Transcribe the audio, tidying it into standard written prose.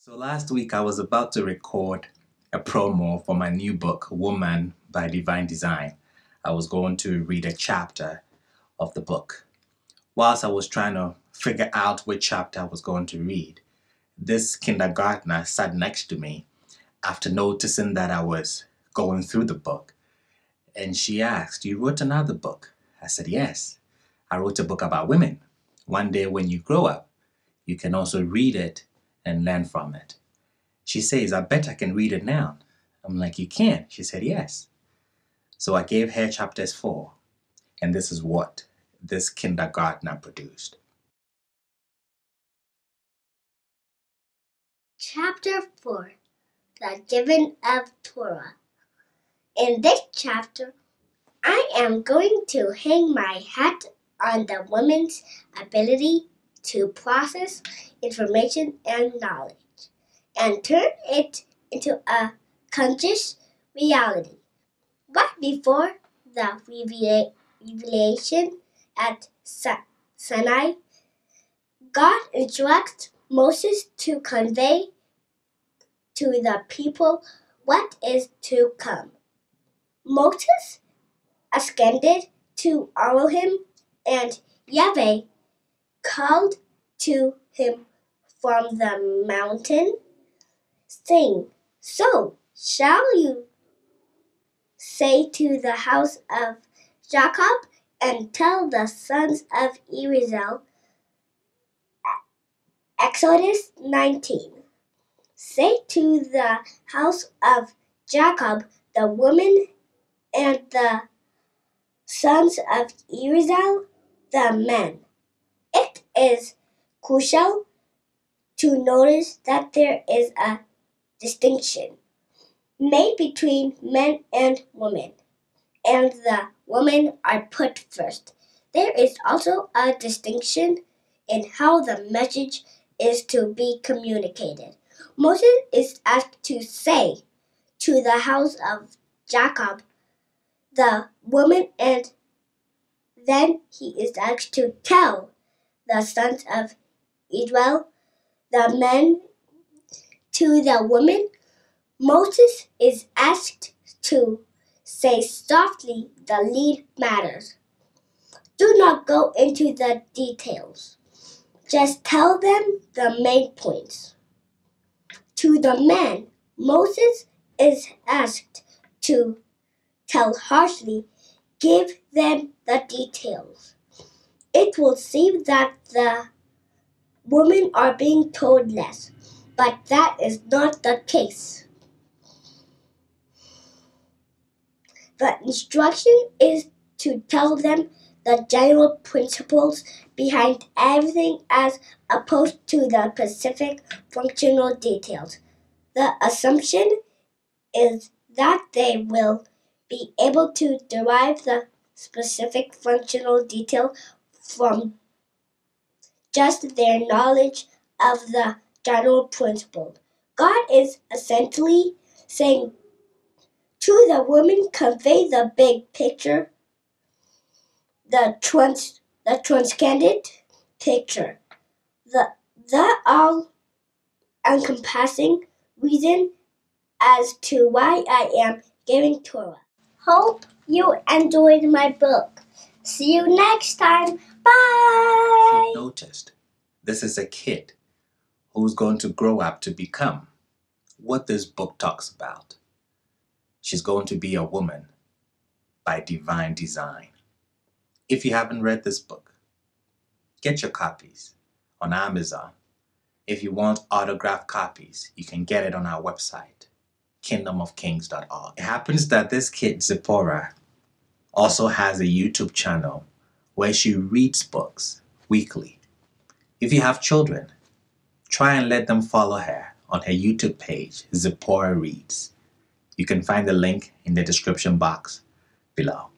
So last week I was about to record a promo for my new book, Woman by Divine Design. I was going to read a chapter of the book. Whilst I was trying to figure out which chapter I was going to read, this kindergartner sat next to me after noticing that I was going through the book. And she asked, "You wrote another book?" I said, "Yes. I wrote a book about women. One day when you grow up, you can also read it and learn from it." She says, "I bet I can read it now." I'm like, "You can?" She said, "Yes." So I gave her chapters 4, and this is what this kindergartner produced. Chapter 4, The Giving of Torah. In this chapter, I am going to hang my hat on the woman's ability to process information and knowledge and turn it into a conscious reality. But before the revelation at Sinai, God instructs Moses to convey to the people what is to come. Moses ascended to Elohim, and Yahweh called to him from the mountain, saying, "So shall you say to the house of Jacob, and tell the sons of Israel." Exodus 19. Say to the house of Jacob, the woman, and the sons of Israel, the men. It is crucial to notice that there is a distinction made between men and women, and the women are put first. There is also a distinction in how the message is to be communicated. Moses is asked to say to the house of Jacob, the woman, and then he is asked to tell the sons of Israel, the men. To the woman, Moses is asked to say softly the lead matters. Do not go into the details. Just tell them the main points. To the men, Moses is asked to tell harshly, give them the details. It will seem that the women are being told less, but that is not the case. The instruction is to tell them the general principles behind everything as opposed to the specific functional details. The assumption is that they will be able to derive the specific functional detail from just their knowledge of the general principle. God is essentially saying to the woman, convey the big picture, the transcendent picture, the all-encompassing reason as to why I am giving Torah. Hope you enjoyed my book. See you next time. Bye! If you noticed, this is a kid who's going to grow up to become what this book talks about. She's going to be a woman by divine design. If you haven't read this book, get your copies on Amazon. If you want autographed copies, you can get it on our website, kingdomofkings.org. It happens that this kid, Tziporah, also has a YouTube channel where she reads books weekly. If you have children, try and let them follow her on her YouTube page, Tziporah Reads. You can find the link in the description box below.